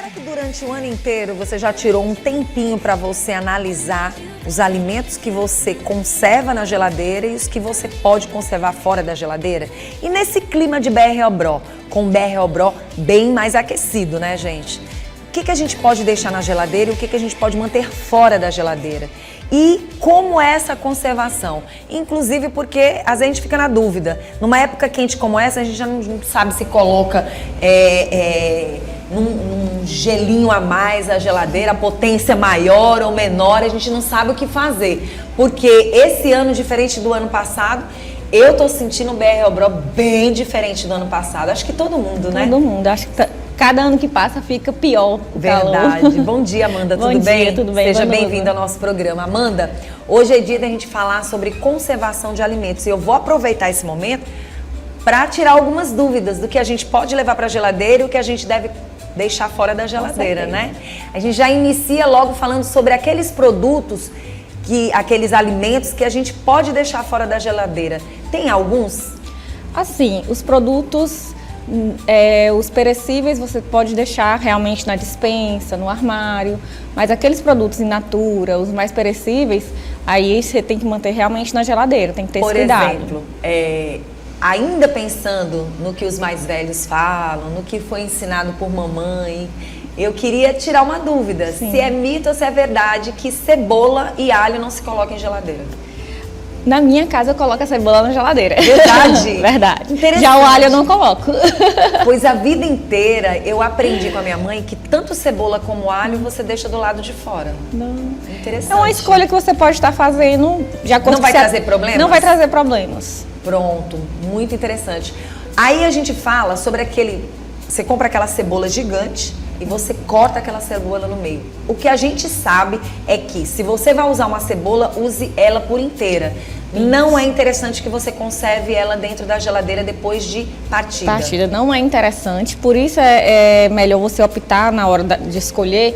Será que durante o ano inteiro você já tirou um tempinho para você analisar os alimentos que você conserva na geladeira e os que você pode conservar fora da geladeira? E nesse clima de BR-Obró, com o BR-Obró bem mais aquecido, né, gente? O que a gente pode deixar na geladeira e o que a gente pode manter fora da geladeira? E como é essa conservação? Inclusive porque às vezes a gente fica na dúvida. Numa época quente como essa, a gente já não sabe se coloca num gelinho a mais a geladeira, a potência maior ou menor, a gente não sabe o que fazer. Porque esse ano, diferente do ano passado, eu tô sentindo o BR-Obró bem diferente do ano passado. Acho que todo mundo, né? Todo mundo. Acho que cada ano que passa fica pior o Verdade. calor. Bom dia, Amanda. Bom tudo dia, bem? tudo bem. Seja bem-vinda ao nosso programa. Amanda, hoje é dia da gente falar sobre conservação de alimentos. E eu vou aproveitar esse momento para tirar algumas dúvidas do que a gente pode levar para a geladeira e o que a gente deve deixar fora da geladeira, né? A gente já inicia logo falando sobre aqueles produtos, aqueles alimentos que a gente pode deixar fora da geladeira. Tem alguns? Assim, os produtos, os perecíveis você pode deixar realmente na despensa, no armário, mas aqueles produtos in natura, os mais perecíveis, aí você tem que manter realmente na geladeira, tem que ter esse cuidado. Por exemplo, ainda pensando no que os mais velhos falam, no que foi ensinado por mamãe, eu queria tirar uma dúvida. Sim. Se é mito ou se é verdade que cebola e alho não se colocam em geladeira. Na minha casa eu coloco a cebola na geladeira. Verdade? Verdade. Já o alho eu não coloco. Pois a vida inteira eu aprendi com a minha mãe que tanto cebola como alho você deixa do lado de fora. Não. Interessante. É uma escolha que você pode estar fazendo de acordo. Não vai trazer problemas? Não vai trazer problemas. Pronto, muito interessante. Aí a gente fala sobre você compra aquela cebola gigante e você corta aquela cebola no meio. O que a gente sabe é que se você vai usar uma cebola, use ela por inteira. Isso. Não é interessante que você conserve ela dentro da geladeira depois de partida. Partida não é interessante, por isso é melhor você optar na hora de escolher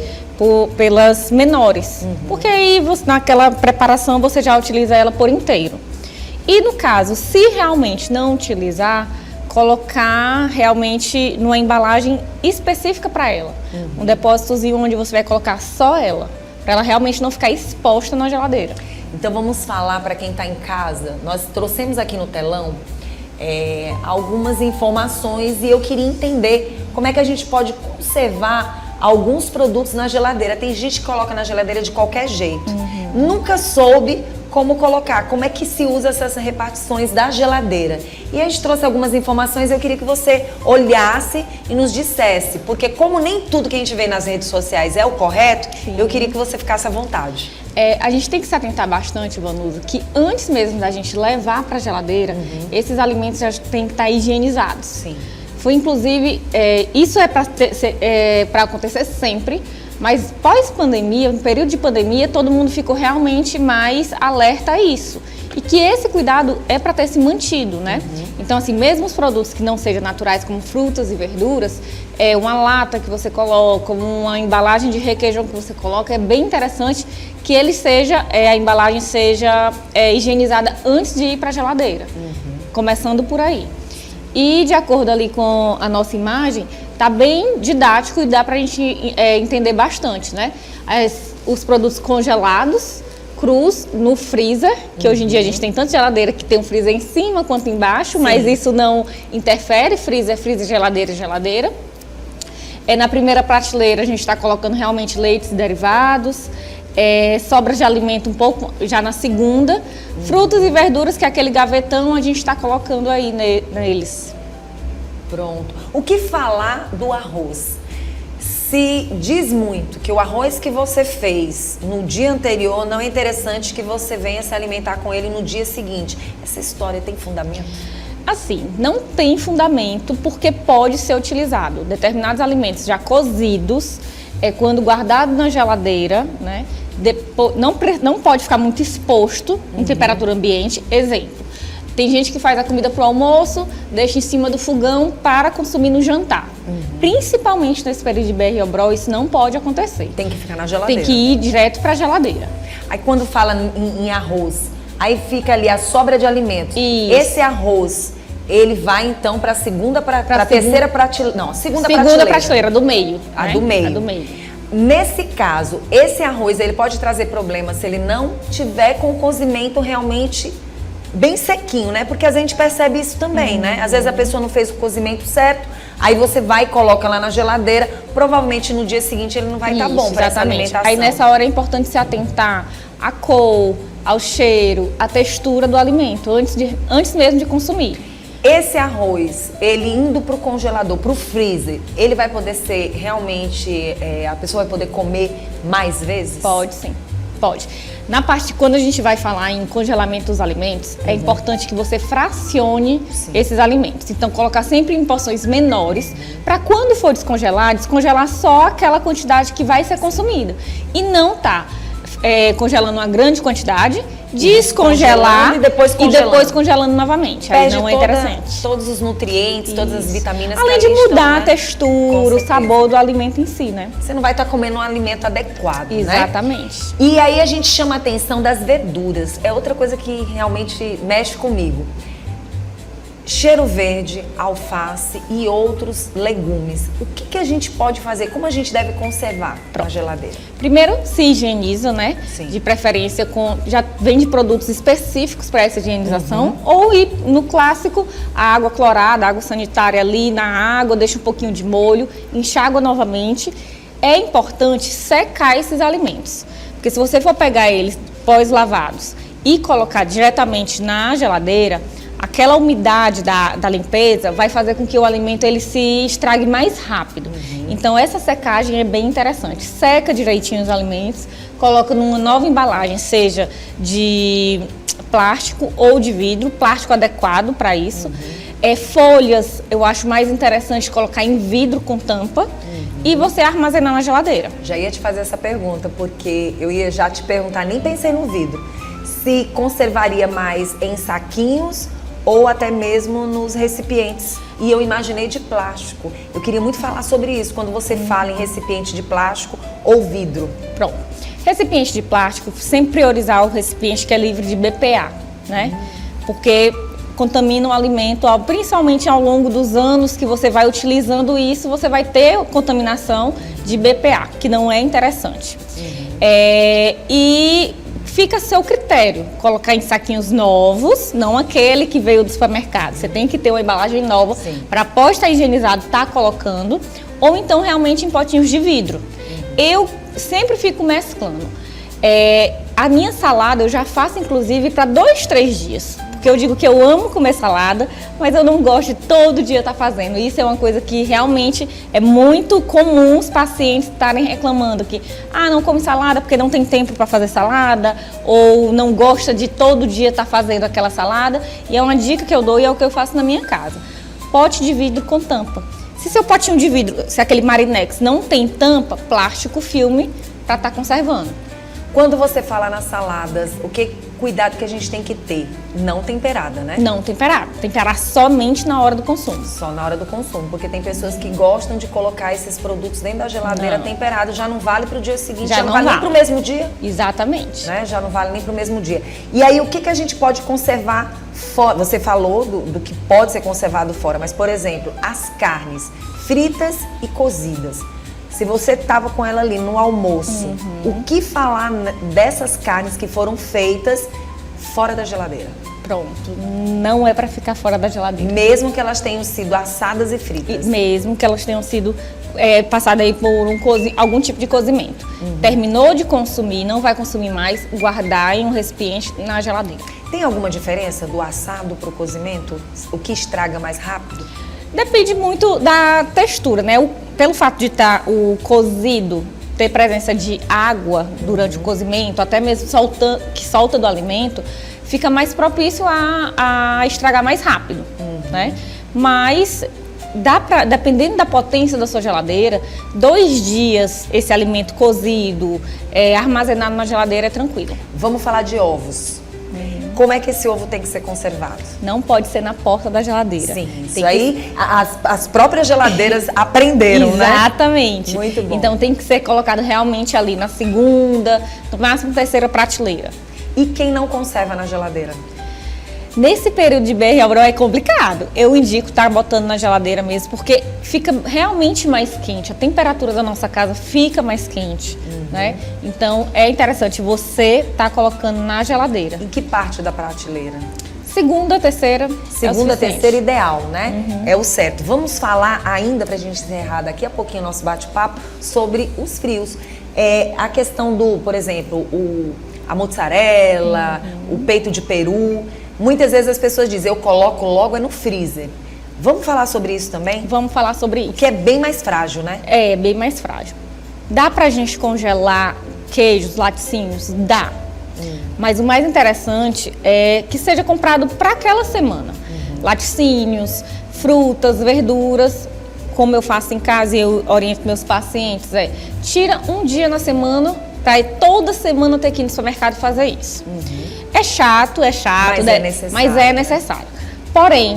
pelas menores. Uhum. Porque aí naquela preparação você já utiliza ela por inteiro. E no caso, se realmente não utilizar, colocar realmente numa embalagem específica para ela. Uhum. Um depósitozinho onde você vai colocar só ela, para ela realmente não ficar exposta na geladeira. Então vamos falar para quem está em casa. Nós trouxemos aqui no telão algumas informações e eu queria entender como é que a gente pode conservar alguns produtos na geladeira. Tem gente que coloca na geladeira de qualquer jeito. Uhum. Nunca soube como colocar, como é que se usa essas repartições da geladeira. E a gente trouxe algumas informações, eu queria que você olhasse e nos dissesse, porque como nem tudo que a gente vê nas redes sociais é o correto, sim, eu queria que você ficasse à vontade. A gente tem que se atentar bastante, Vanusa, que antes mesmo da gente levar para a geladeira, esses alimentos já têm que estar higienizados. Sim. Foi inclusive, isso é para acontecer sempre, mas pós-pandemia, no período de pandemia, todo mundo ficou realmente mais alerta a isso. E que esse cuidado é para ter se mantido, né? Uhum. Então, assim, mesmo os produtos que não sejam naturais, como frutas e verduras, uma lata que você coloca, uma embalagem de requeijão que você coloca, é bem interessante que a embalagem seja higienizada antes de ir para a geladeira. Uhum. Começando por aí. E de acordo ali com a nossa imagem, tá bem didático e dá pra gente entender bastante, né? Os produtos congelados, crus, no freezer, que hoje em dia a gente tem tanto geladeira que tem um freezer em cima quanto embaixo, sim, mas isso não interfere, freezer, geladeira, geladeira. Na primeira prateleira a gente está colocando realmente leites e derivados, sobras de alimento um pouco já na segunda, frutas e verduras, que é aquele gavetão, a gente está colocando aí neles. Pronto. O que falar do arroz? Se diz muito que o arroz que você fez no dia anterior não é interessante que você venha se alimentar com ele no dia seguinte. Essa história tem fundamento? Assim, não tem fundamento porque pode ser utilizado. Determinados alimentos já cozidos, quando guardado na geladeira, né, não pode ficar muito exposto em temperatura ambiente. Exemplo. Tem gente que faz a comida para o almoço, deixa em cima do fogão para consumir no jantar. Uhum. Principalmente nesse período de BR-Obró, isso não pode acontecer. Tem que ficar na geladeira. Tem que ir direto para a geladeira. Aí quando fala em arroz, aí fica ali a sobra de alimentos. Isso. Esse arroz, ele vai então para a segunda, para a terceira prateleira. Não, segunda prateleira do meio. A né? do meio. A do meio. Nesse caso, esse arroz ele pode trazer problema se ele não tiver com o cozimento realmente bem sequinho, né? Porque a gente percebe isso também, né? Às vezes a pessoa não fez o cozimento certo, aí você vai e coloca lá na geladeira, provavelmente no dia seguinte ele não vai estar bom para essa alimentação. Aí nessa hora é importante se atentar à cor, ao cheiro, à textura do alimento, antes mesmo de consumir. Esse arroz, ele indo para o congelador, para o freezer, ele vai poder ser realmente, a pessoa vai poder comer mais vezes? Pode sim, pode. Na parte, quando a gente vai falar em congelamento dos alimentos, é importante que você fracione esses alimentos. Então, colocar sempre em porções menores, para quando for descongelar só aquela quantidade que vai ser consumida. E não congelando uma grande quantidade, descongelar e depois congelando novamente. Aí não é interessante. Todos os nutrientes, todas as vitaminas. Além de mudar a textura, o sabor do alimento em si, né? Você não vai estar comendo um alimento adequado, Exatamente. Né? E aí a gente chama a atenção das verduras. É outra coisa que realmente mexe comigo. Cheiro verde, alface e outros legumes. O que a gente pode fazer? Como a gente deve conservar na geladeira? Primeiro, se higieniza, né? Sim. De preferência já vende produtos específicos para essa higienização. Ou no clássico, a água clorada, a água sanitária ali na água, deixa um pouquinho de molho, enxágua novamente. É importante secar esses alimentos. Porque se você for pegar eles pós-lavados e colocar diretamente na geladeira, aquela umidade da limpeza vai fazer com que o alimento ele se estrague mais rápido. Então essa secagem é bem interessante. Seca direitinho os alimentos, coloca numa nova embalagem, seja de plástico ou de vidro, plástico adequado para isso. Folhas, eu acho mais interessante colocar em vidro com tampa e você armazenar na geladeira. Já ia te fazer essa pergunta, porque eu ia já te perguntar, nem pensei no vidro, se conservaria mais em saquinhos ou até mesmo nos recipientes. E eu imaginei de plástico. Eu queria muito falar sobre isso, quando você fala em recipiente de plástico ou vidro. Pronto. Recipiente de plástico, sempre priorizar o recipiente que é livre de BPA, né? Porque contamina o alimento, principalmente ao longo dos anos que você vai utilizando isso, você vai ter contaminação de BPA, que não é interessante. E fica a seu critério, colocar em saquinhos novos, não aquele que veio do supermercado. Você tem que ter uma embalagem nova para após estar higienizado, estar colocando, ou então realmente em potinhos de vidro. Eu sempre fico mesclando. A minha salada eu já faço inclusive para 2, 3 dias. Porque eu digo que eu amo comer salada, mas eu não gosto de todo dia estar fazendo. Isso é uma coisa que realmente é muito comum os pacientes estarem reclamando que não come salada porque não tem tempo para fazer salada, ou não gosta de todo dia estar fazendo aquela salada. E é uma dica que eu dou e é o que eu faço na minha casa. Pote de vidro com tampa. Se seu potinho de vidro, se aquele Marinex não tem tampa, plástico, filme para estar conservando. Quando você fala nas saladas, cuidado que a gente tem que ter? Não temperada, né? Não temperada. Temperar somente na hora do consumo. Só na hora do consumo, porque tem pessoas que gostam de colocar esses produtos dentro da geladeira temperado, já não vale para o dia seguinte, já não vale nem para o mesmo dia. Exatamente. Né? Já não vale nem para o mesmo dia. E aí, o que a gente pode conservar fora? Você falou do que pode ser conservado fora, mas, por exemplo, as carnes fritas e cozidas. Se você estava com ela ali no almoço, o que falar dessas carnes que foram feitas fora da geladeira? Pronto, não é para ficar fora da geladeira. Mesmo que elas tenham sido assadas e fritas? Mesmo que elas tenham sido passadas aí por algum tipo de cozimento. Terminou de consumir, não vai consumir mais, guardar em um recipiente na geladeira. Tem alguma diferença do assado para o cozimento? O que estraga mais rápido? Depende muito da textura, né? Pelo fato de estar o cozido, ter presença de água durante o cozimento, até mesmo que solta do alimento, fica mais propício a estragar mais rápido, né? Mas dependendo da potência da sua geladeira, 2 dias esse alimento cozido, armazenado na geladeira é tranquilo. Vamos falar de ovos. Como é que esse ovo tem que ser conservado? Não pode ser na porta da geladeira. Sim, isso aí as próprias geladeiras aprenderam, né? Exatamente. Muito bom. Então tem que ser colocado realmente ali na segunda, no máximo 3ª prateleira. E quem não conserva na geladeira? Nesse período de BR-Abreu é complicado. Eu indico estar botando na geladeira mesmo, porque fica realmente mais quente. A temperatura da nossa casa fica mais quente, né? Então, é interessante você estar colocando na geladeira. Em que parte da prateleira? Segunda, terceira. Segunda, terceira, ideal, né? É o certo. Vamos falar ainda, pra gente encerrar daqui a pouquinho o nosso bate-papo, sobre os frios. A questão do, por exemplo, a mozzarella, o peito de peru. Muitas vezes as pessoas dizem, eu coloco logo no freezer. Vamos falar sobre isso também? Vamos falar sobre isso. Que é bem mais frágil, né? É, bem mais frágil. Dá pra gente congelar queijos, laticínios? Dá. Mas o mais interessante é que seja comprado para aquela semana. Laticínios, frutas, verduras, como eu faço em casa e eu oriento meus pacientes, tira um dia na semana para toda semana ter que ir no supermercado fazer isso. É chato, mas é necessário. Porém,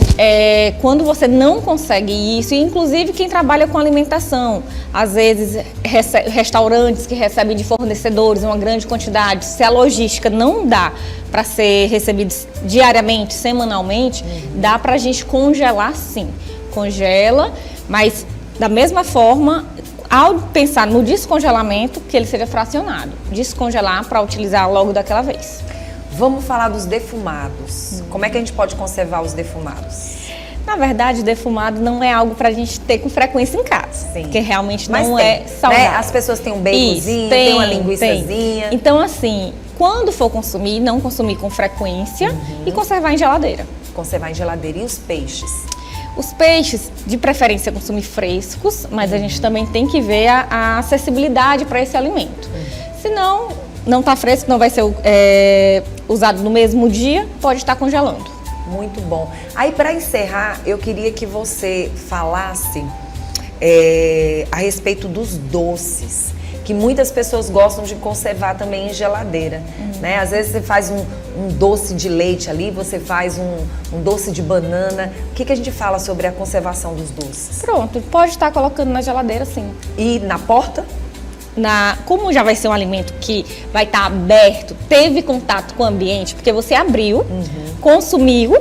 quando você não consegue isso, inclusive quem trabalha com alimentação, às vezes restaurantes que recebem de fornecedores uma grande quantidade, se a logística não dá para ser recebidos diariamente, semanalmente, dá para a gente congelar sim. Congela, mas da mesma forma, ao pensar no descongelamento, que ele seja fracionado. Descongelar para utilizar logo daquela vez. Vamos falar dos defumados. Como é que a gente pode conservar os defumados? Na verdade, defumado não é algo para a gente ter com frequência em casa. Sim. Porque realmente Mas não tem, é saudável. Né? As pessoas têm um baconzinho, tem uma linguiçazinha. Então, assim, quando for consumir, não consumir com frequência e conservar em geladeira. Conservar em geladeira. E os peixes? Os peixes, de preferência, consumir frescos, mas a gente também tem que ver a acessibilidade para esse alimento. Senão, não está fresco, não vai ser usado no mesmo dia, pode estar congelando. Muito bom. Aí, para encerrar, eu queria que você falasse a respeito dos doces, que muitas pessoas gostam de conservar também em geladeira, né? Às vezes você faz um doce de leite ali, você faz um doce de banana. O que a gente fala sobre a conservação dos doces? Pronto, pode estar colocando na geladeira, sim. E na porta? Como já vai ser um alimento que vai estar aberto, teve contato com o ambiente, porque você abriu, consumiu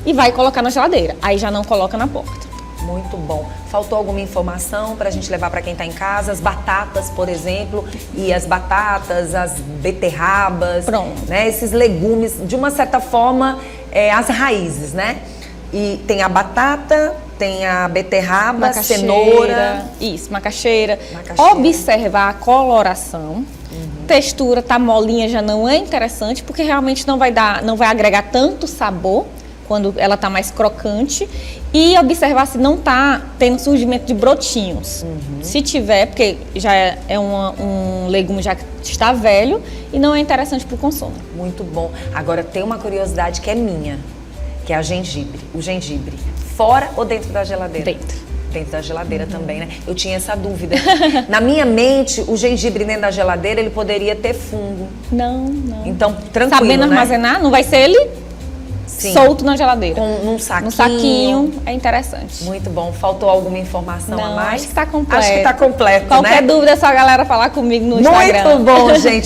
e vai colocar na geladeira. Aí já não coloca na porta. Muito bom. Faltou alguma informação para a gente levar para quem está em casa? As batatas, por exemplo, e as batatas, as beterrabas, né? Esses legumes, de uma certa forma, as raízes, né? E tem a batata, tem a beterraba, cenoura. Isso, macaxeira. Observar a coloração. Textura, tá molinha, já não é interessante, porque realmente não vai agregar tanto sabor quando ela tá mais crocante. E observar se não tá tendo surgimento de brotinhos. Se tiver, porque já é um legume já que está velho e não é interessante para o consumo. Muito bom. Agora tem uma curiosidade que é minha, que é o gengibre. Fora ou dentro da geladeira? Dentro. Dentro da geladeira também, né? Eu tinha essa dúvida. Na minha mente, o gengibre dentro da geladeira, ele poderia ter fungo. Não. Então, tranquilo, sabendo armazenar, não vai ser ele solto na geladeira. Num saquinho. Num saquinho, é interessante. Muito bom. Faltou alguma informação a mais? Acho que está completo. Acho que está completo, Qualquer dúvida é só a galera falar comigo no Instagram. Muito bom, gente.